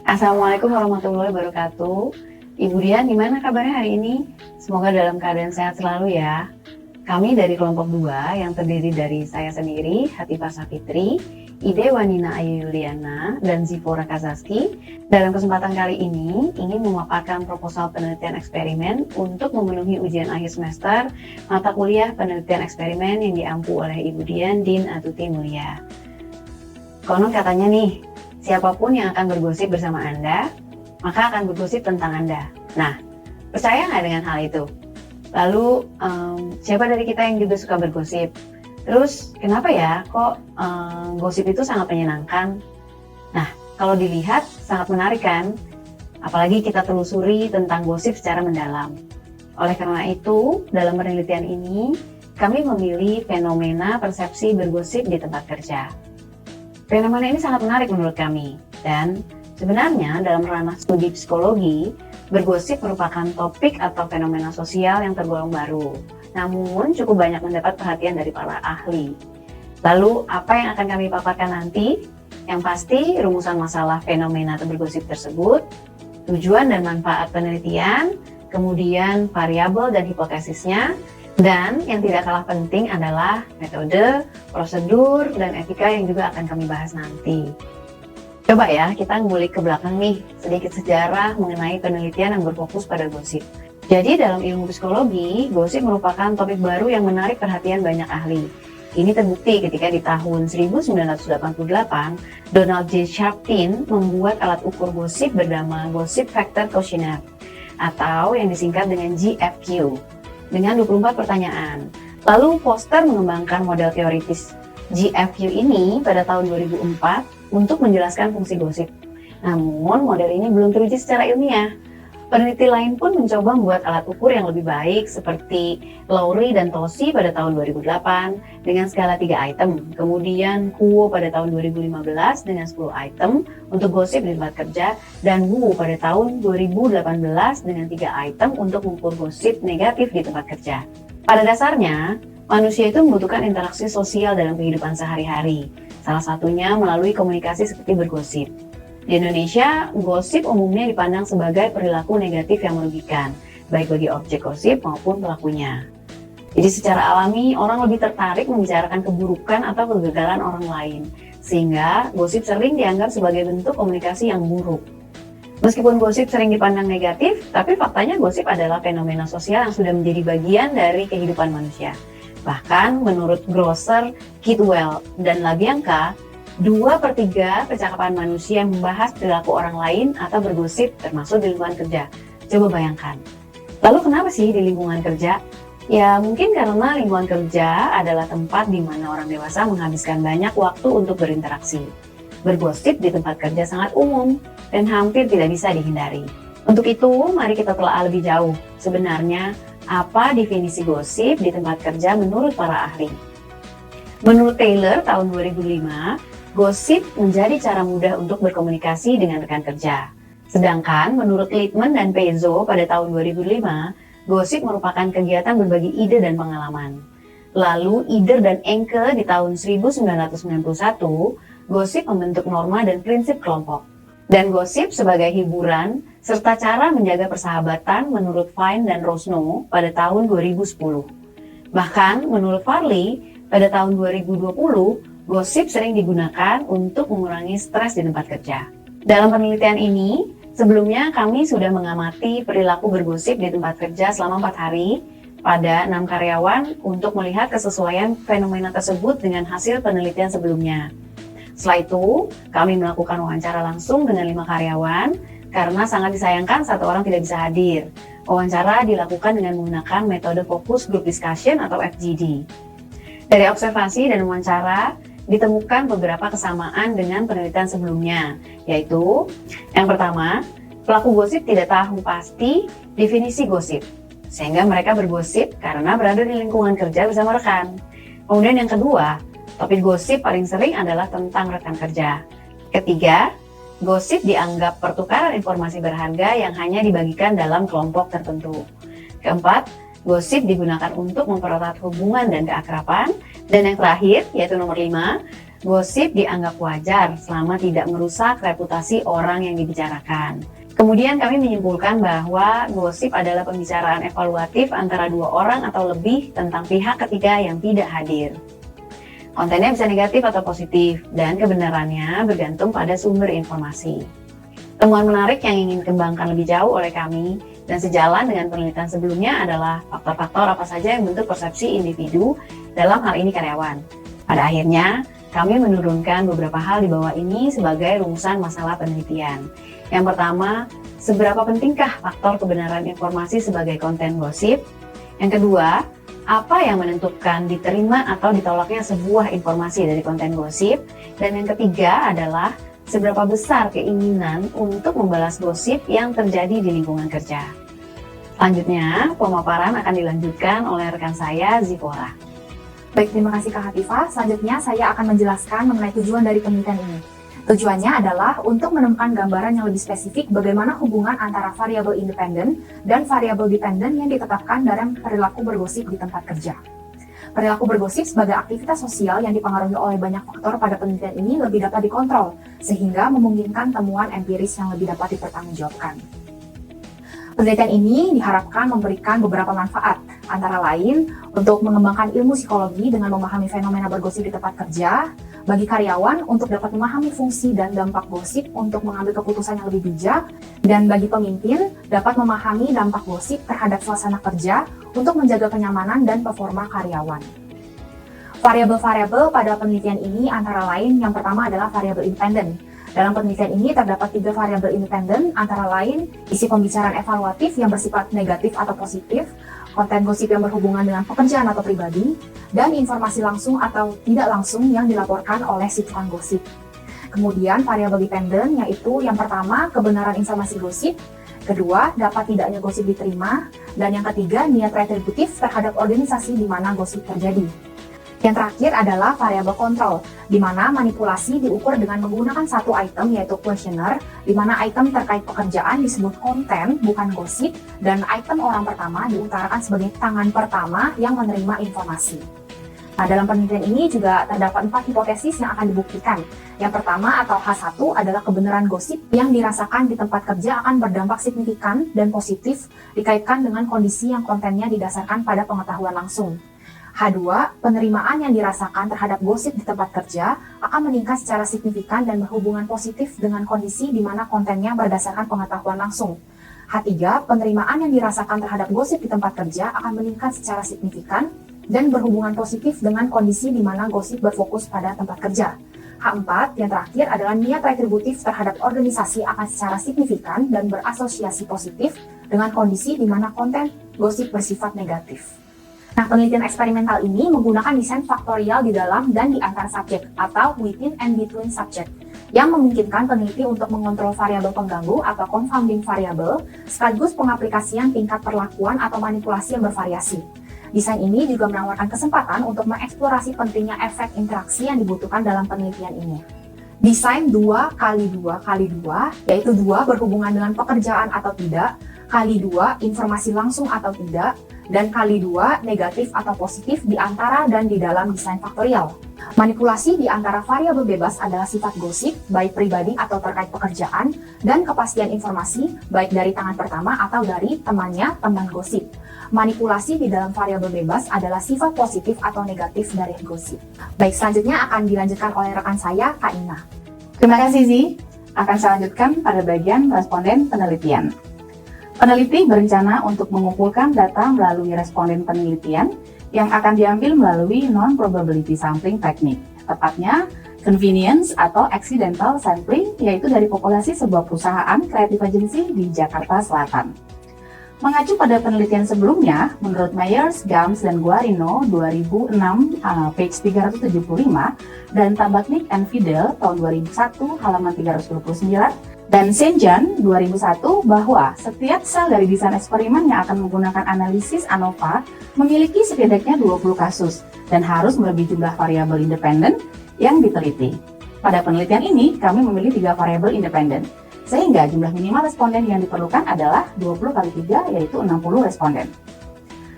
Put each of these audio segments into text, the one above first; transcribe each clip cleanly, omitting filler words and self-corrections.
Assalamualaikum warahmatullahi wabarakatuh. Ibu Dian, gimana kabarnya hari ini? Semoga dalam keadaan sehat selalu ya. Kami dari kelompok 2 yang terdiri dari saya sendiri, Hatifah Safitri, Ide Wanina Ayu Yuliana, dan Zifora Kazaski. Dalam kesempatan kali ini, ingin memaparkan proposal penelitian eksperimen untuk memenuhi ujian akhir semester mata kuliah penelitian eksperimen yang diampu oleh Ibu Dian Din Atuti Mulia. Konon katanya nih, siapapun yang akan bergosip bersama Anda, maka akan bergosip tentang Anda. Nah, percaya nggak dengan hal itu? Lalu, siapa dari kita yang juga suka bergosip? Terus, kenapa ya kok gosip itu sangat menyenangkan? Nah, kalau dilihat, sangat menarik kan? Apalagi kita telusuri tentang gosip secara mendalam. Oleh karena itu, dalam penelitian ini, kami memilih fenomena persepsi bergosip di tempat kerja. Fenomena ini sangat menarik menurut kami, dan sebenarnya dalam ranah studi psikologi, bergosip merupakan topik atau fenomena sosial yang tergolong baru, namun cukup banyak mendapat perhatian dari para ahli. Lalu, apa yang akan kami paparkan nanti? Yang pasti, rumusan masalah fenomena atau bergosip tersebut, tujuan dan manfaat penelitian, kemudian variabel dan hipotesisnya, dan yang tidak kalah penting adalah metode, prosedur, dan etika yang juga akan kami bahas nanti. Coba ya, kita ngulik ke belakang nih, sedikit sejarah mengenai penelitian yang berfokus pada gosip. Jadi dalam ilmu psikologi, gosip merupakan topik baru yang menarik perhatian banyak ahli. Ini terbukti ketika di tahun 1988, Donald J. Sharpton membuat alat ukur gosip bernama Gossip Factor Questionnaire, atau yang disingkat dengan GFQ. Dengan 24 pertanyaan. Lalu Foster mengembangkan model teoritis GFQ ini pada tahun 2004 untuk menjelaskan fungsi gosip. Namun model ini belum teruji secara ilmiah. Peneliti lain pun mencoba membuat alat ukur yang lebih baik seperti Lowry dan Tosi pada tahun 2008 dengan skala 3 item. Kemudian Kuo pada tahun 2015 dengan 10 item untuk gosip di tempat kerja, dan Wu pada tahun 2018 dengan 3 item untuk mengukur gosip negatif di tempat kerja. Pada dasarnya, manusia itu membutuhkan interaksi sosial dalam kehidupan sehari-hari. Salah satunya melalui komunikasi seperti bergosip. Di Indonesia, gosip umumnya dipandang sebagai perilaku negatif yang merugikan, baik bagi objek gosip maupun pelakunya. Jadi secara alami, orang lebih tertarik membicarakan keburukan atau kegagalan orang lain, sehingga gosip sering dianggap sebagai bentuk komunikasi yang buruk. Meskipun gosip sering dipandang negatif, tapi faktanya gosip adalah fenomena sosial yang sudah menjadi bagian dari kehidupan manusia. Bahkan menurut Grosser, Kidwell, dan LaBianca, 2/3 percakapan manusia yang membahas perilaku orang lain atau bergosip termasuk di lingkungan kerja. Coba bayangkan. Lalu kenapa sih di lingkungan kerja? Ya mungkin karena lingkungan kerja adalah tempat di mana orang dewasa menghabiskan banyak waktu untuk berinteraksi. Bergosip di tempat kerja sangat umum dan hampir tidak bisa dihindari. Untuk itu, mari kita telah lebih jauh. Sebenarnya, apa definisi gosip di tempat kerja menurut para ahli? Menurut Taylor tahun 2005, gosip menjadi cara mudah untuk berkomunikasi dengan rekan kerja. Sedangkan menurut Littman dan Pezzo pada tahun 2005, gosip merupakan kegiatan berbagi ide dan pengalaman. Lalu Ider dan Enke di tahun 1991, gosip membentuk norma dan prinsip kelompok. Dan gosip sebagai hiburan serta cara menjaga persahabatan menurut Fine dan Rosno pada tahun 2010. Bahkan menurut Farley pada tahun 2020, gosip sering digunakan untuk mengurangi stres di tempat kerja. Dalam penelitian ini, sebelumnya kami sudah mengamati perilaku bergosip di tempat kerja selama 4 hari pada 6 karyawan untuk melihat kesesuaian fenomena tersebut dengan hasil penelitian sebelumnya. Setelah itu, kami melakukan wawancara langsung dengan 5 karyawan karena sangat disayangkan 1 orang tidak bisa hadir. Wawancara dilakukan dengan menggunakan metode Focus Group Discussion atau FGD. Dari observasi dan wawancara, ditemukan beberapa kesamaan dengan penelitian sebelumnya, yaitu yang pertama, pelaku gosip tidak tahu pasti definisi gosip, sehingga mereka bergosip karena berada di lingkungan kerja bersama rekan. Kemudian yang kedua, topik gosip paling sering adalah tentang rekan kerja. Ketiga, gosip dianggap pertukaran informasi berharga yang hanya dibagikan dalam kelompok tertentu. Keempat, gosip digunakan untuk mempererat hubungan dan keakraban. Dan yang terakhir, yaitu nomor 5, Gosip dianggap wajar selama tidak merusak reputasi orang yang dibicarakan. Kemudian kami menyimpulkan bahwa gosip adalah pembicaraan evaluatif antara dua orang atau lebih tentang pihak ketiga yang tidak hadir. Kontennya bisa negatif atau positif, dan kebenarannya bergantung pada sumber informasi. Temuan menarik yang ingin kembangkan lebih jauh oleh kami dan sejalan dengan penelitian sebelumnya adalah faktor-faktor apa saja yang bentuk persepsi individu, dalam hal ini karyawan. Pada akhirnya, kami menurunkan beberapa hal di bawah ini sebagai rumusan masalah penelitian. Yang pertama, seberapa pentingkah faktor kebenaran informasi sebagai konten gosip? Yang kedua, apa yang menentukan diterima atau ditolaknya sebuah informasi dari konten gosip? Dan yang ketiga adalah seberapa besar keinginan untuk membalas gosip yang terjadi di lingkungan kerja. Selanjutnya, pemaparan akan dilanjutkan oleh rekan saya, Zipora. Baik, terima kasih Kak Hatifah. Selanjutnya saya akan menjelaskan mengenai tujuan dari penelitian ini. Tujuannya adalah untuk menemukan gambaran yang lebih spesifik bagaimana hubungan antara variabel independen dan variabel dependen yang ditetapkan dalam perilaku bergosip di tempat kerja. Perilaku bergosip sebagai aktivitas sosial yang dipengaruhi oleh banyak faktor pada penelitian ini lebih dapat dikontrol, sehingga memungkinkan temuan empiris yang lebih dapat dipertanggungjawabkan. Penelitian ini diharapkan memberikan beberapa manfaat, antara lain untuk mengembangkan ilmu psikologi dengan memahami fenomena bergosip di tempat kerja, bagi karyawan untuk dapat memahami fungsi dan dampak gosip untuk mengambil keputusan yang lebih bijak, dan bagi pemimpin dapat memahami dampak gosip terhadap suasana kerja untuk menjaga kenyamanan dan performa karyawan. Variabel-variabel pada penelitian ini antara lain yang pertama adalah variabel independen. Dalam penelitian ini terdapat 3 variabel independen, antara lain isi pembicaraan evaluatif yang bersifat negatif atau positif, konten gosip yang berhubungan dengan pekerjaan atau pribadi, dan informasi langsung atau tidak langsung yang dilaporkan oleh si tukang gosip. Kemudian variabel dependen yaitu yang pertama kebenaran informasi gosip, kedua dapat tidaknya gosip diterima, dan yang ketiga niat retributif terhadap organisasi di mana gosip terjadi. Yang terakhir adalah variabel kontrol, di mana manipulasi diukur dengan menggunakan satu item yaitu questionnaire, di mana item terkait pekerjaan disebut konten bukan gosip, dan item orang pertama diutarakan sebagai tangan pertama yang menerima informasi. Nah, dalam penelitian ini juga terdapat 4 hipotesis yang akan dibuktikan. Yang pertama atau H1 adalah kebenaran gosip yang dirasakan di tempat kerja akan berdampak signifikan dan positif dikaitkan dengan kondisi yang kontennya didasarkan pada pengetahuan langsung. H2, penerimaan yang dirasakan terhadap gosip di tempat kerja akan meningkat secara signifikan dan berhubungan positif dengan kondisi di mana kontennya berdasarkan pengetahuan langsung. H3, penerimaan yang dirasakan terhadap gosip di tempat kerja akan meningkat secara signifikan dan berhubungan positif dengan kondisi di mana gosip berfokus pada tempat kerja. H4, yang terakhir adalah niat retributif terhadap organisasi akan secara signifikan dan berasosiasi positif dengan kondisi di mana konten gosip bersifat negatif. Nah, penelitian eksperimental ini menggunakan desain faktorial di dalam dan di antar subjek atau within and between subject yang memungkinkan peneliti untuk mengontrol variabel pengganggu atau confounding variable sekaligus pengaplikasian tingkat perlakuan atau manipulasi yang bervariasi. Desain ini juga menawarkan kesempatan untuk mengeksplorasi pentingnya efek interaksi yang dibutuhkan dalam penelitian ini. Desain 2x2x2 yaitu 2 berhubungan dengan pekerjaan atau tidak, kali 2 informasi langsung atau tidak, dan kali 2 negatif atau positif di antara dan di dalam desain faktorial. Manipulasi di antara variabel bebas adalah sifat gosip, baik pribadi atau terkait pekerjaan, dan kepastian informasi, baik dari tangan pertama atau dari temannya, teman gosip. Manipulasi di dalam variabel bebas adalah sifat positif atau negatif dari gosip. Baik, selanjutnya akan dilanjutkan oleh rekan saya, Kak Ina. Terima kasih, Zi. Akan saya lanjutkan pada bagian responden penelitian. Peneliti berencana untuk mengumpulkan data melalui responden penelitian yang akan diambil melalui non-probability sampling technique, tepatnya convenience atau accidental sampling, yaitu dari populasi sebuah perusahaan creative agency di Jakarta Selatan. Mengacu pada penelitian sebelumnya, menurut Myers, Gams, dan Guarino 2006 page 375 dan Tabachnik and Fidel tahun 2001 halaman 329 dan Senjan 2001 bahwa setiap sel dari desain eksperimen yang akan menggunakan analisis ANOVA memiliki setidaknya 20 kasus dan harus melebihi jumlah variabel independen yang diteliti. Pada penelitian ini, kami memilih 3 variabel independen, sehingga jumlah minimal responden yang diperlukan adalah 20 kali 3, yaitu 60 responden.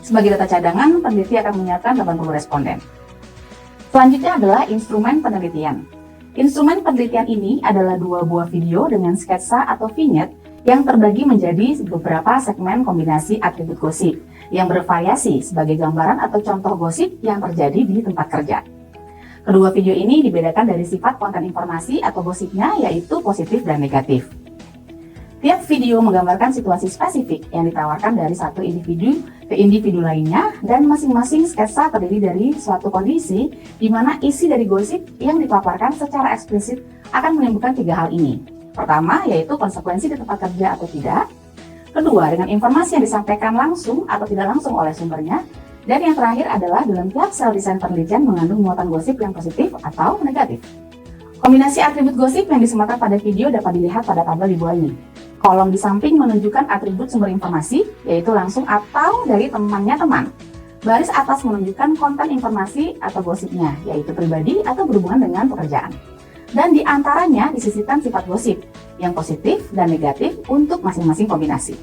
Sebagai data cadangan, peneliti akan menyiapkan 80 responden. Selanjutnya adalah instrumen penelitian. Instrumen penelitian ini adalah 2 buah video dengan sketsa atau vignette yang terbagi menjadi beberapa segmen kombinasi atribut gosip yang bervariasi sebagai gambaran atau contoh gosip yang terjadi di tempat kerja. Kedua video ini dibedakan dari sifat konten informasi atau gosipnya, yaitu positif dan negatif. Tiap video menggambarkan situasi spesifik yang ditawarkan dari satu individu ke individu lainnya, dan masing-masing sketsa terdiri dari suatu kondisi di mana isi dari gosip yang dipaparkan secara eksplisit akan menimbulkan 3 hal ini. Pertama, yaitu konsekuensi di tempat kerja atau tidak. Kedua, dengan informasi yang disampaikan langsung atau tidak langsung oleh sumbernya. Dan yang terakhir adalah dalam tiap sel desain penelitian mengandung muatan gosip yang positif atau negatif. Kombinasi atribut gosip yang disematkan pada video dapat dilihat pada tabel di bawah ini. Kolom di samping menunjukkan atribut sumber informasi, yaitu langsung atau dari temannya teman. Baris atas menunjukkan konten informasi atau gosipnya, yaitu pribadi atau berhubungan dengan pekerjaan. Dan di antaranya disisipkan sifat gosip, yang positif dan negatif untuk masing-masing kombinasi.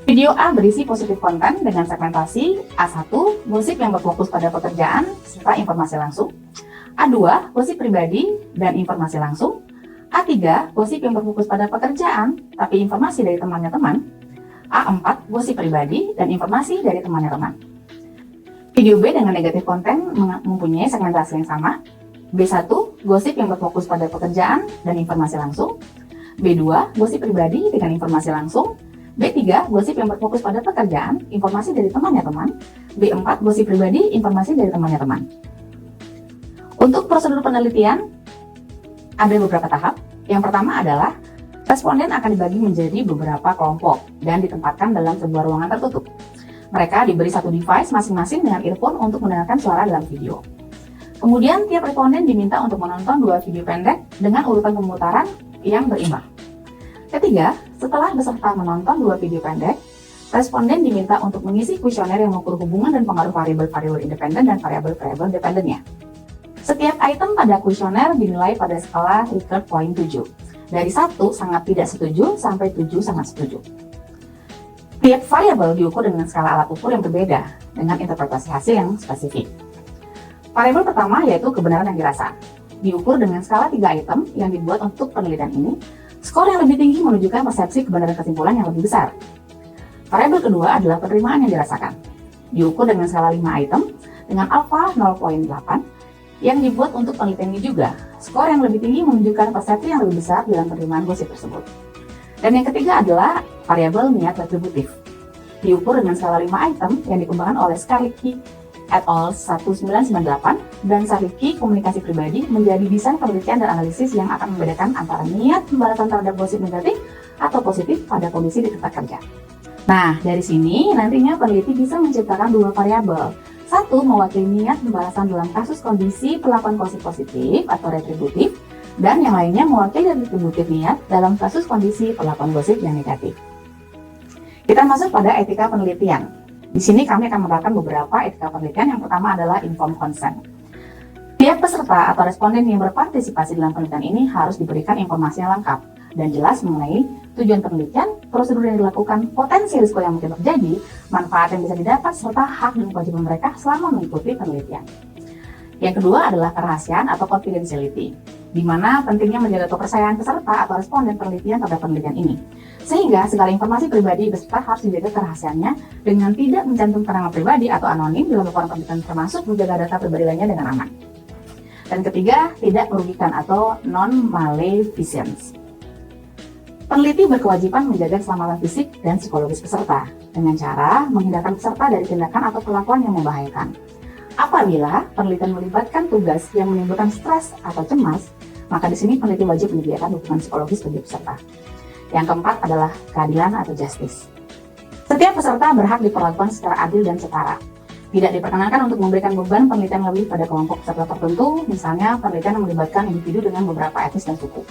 Video A berisi positif konten dengan segmentasi A1, gosip yang berfokus pada pekerjaan serta informasi langsung. A2, gosip pribadi dan informasi langsung. A3, gosip yang berfokus pada pekerjaan tapi informasi dari temannya teman. A4, gosip pribadi dan informasi dari temannya teman. Video B dengan negatif konten mempunyai segmentasi yang sama. B1, gosip yang berfokus pada pekerjaan dan informasi langsung. B2, gosip pribadi dengan informasi langsung. B3, gosip yang berfokus pada pekerjaan, informasi dari temannya teman. B4, gosip pribadi, informasi dari temannya teman. Untuk prosedur penelitian, ada beberapa tahap. Yang pertama adalah, responden akan dibagi menjadi beberapa kelompok dan ditempatkan dalam sebuah ruangan tertutup. Mereka diberi satu device masing-masing dengan earphone untuk mendengarkan suara dalam video. Kemudian, tiap responden diminta untuk menonton 2 video pendek dengan urutan pemutaran yang berimbang. Ketiga, setelah peserta menonton 2 video pendek, responden diminta untuk mengisi kuesioner yang mengukur hubungan dan pengaruh variabel-variabel independen dan variabel-variabel dependennya. Setiap item pada kuesioner dinilai pada skala Likert poin 7, dari 1 sangat tidak setuju sampai 7 sangat setuju. Tiap variabel diukur dengan skala alat ukur yang berbeda, dengan interpretasi hasil yang spesifik. Variabel pertama yaitu kebenaran yang dirasa, diukur dengan skala 3 item yang dibuat untuk penelitian ini. Skor yang lebih tinggi menunjukkan persepsi kebenaran kesimpulan yang lebih besar. Variabel kedua adalah penerimaan yang dirasakan, diukur dengan skala 5 item dengan alfa 0,8 yang dibuat untuk penelitian ini juga. Skor yang lebih tinggi menunjukkan persepsi yang lebih besar dalam penerimaan gosip tersebut. Dan yang ketiga adalah variabel niat retributif, diukur dengan skala 5 item yang dikembangkan oleh Skarlicki et al. 1998 dan Skarlicki komunikasi pribadi menjadi desain penelitian dan analisis yang akan membedakan antara niat pembalasan terhadap gosip negatif atau positif pada kondisi di tempat kerja. Nah, dari sini nantinya peneliti bisa menciptakan 2 variabel. Satu mewakili niat pembalasan dalam kasus kondisi perlakuan gosip positif atau retributif, dan yang lainnya mewakili retributif niat dalam kasus kondisi perlakuan gosip yang negatif. Kita masuk pada etika penelitian. Di sini kami akan menerapkan beberapa etika penelitian. Yang pertama adalah informed consent. Tiap peserta atau responden yang berpartisipasi dalam penelitian ini harus diberikan informasi yang lengkap dan jelas mengenai tujuan penelitian, prosedur yang dilakukan, potensi risiko yang mungkin terjadi, manfaat yang bisa didapat, serta hak dan kewajiban mereka selama mengikuti penelitian. Yang kedua adalah kerahasiaan atau confidentiality, di mana pentingnya menjaga kepercayaan peserta atau responden penelitian terhadap penelitian ini. Sehingga segala informasi pribadi peserta harus dijaga kerahasiaannya dengan tidak mencantumkan nama pribadi atau anonim dalam laporan penelitian, termasuk menjaga data pribadi lainnya dengan aman. Dan ketiga, tidak merugikan atau non-maleficence. Peneliti berkewajiban menjaga keselamatan fisik dan psikologis peserta dengan cara menghindarkan peserta dari tindakan atau perlakuan yang membahayakan. Apabila penelitian melibatkan tugas yang menimbulkan stres atau cemas, maka di sini peneliti wajib menyediakan dukungan psikologis bagi peserta. Yang keempat adalah keadilan atau justice. Setiap peserta berhak diperlakukan secara adil dan setara. Tidak diperkenankan untuk memberikan beban penelitian lebih pada kelompok peserta tertentu, misalnya penelitian yang melibatkan individu dengan beberapa etnis dan suku.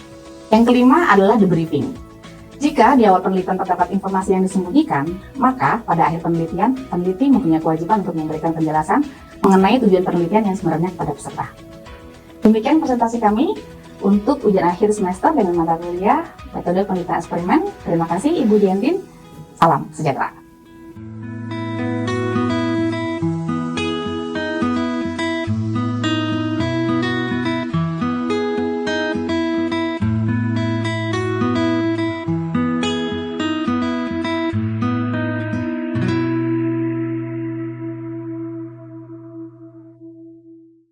Yang kelima adalah debriefing. Jika di awal penelitian terdapat informasi yang disembunyikan, maka pada akhir penelitian, peneliti mempunyai kewajiban untuk memberikan penjelasan mengenai tujuan penelitian yang sebenarnya kepada peserta. Demikian presentasi kami untuk ujian akhir semester dengan mata kuliah metode penelitian eksperimen. Terima kasih Ibu Diantin. Salam sejahtera.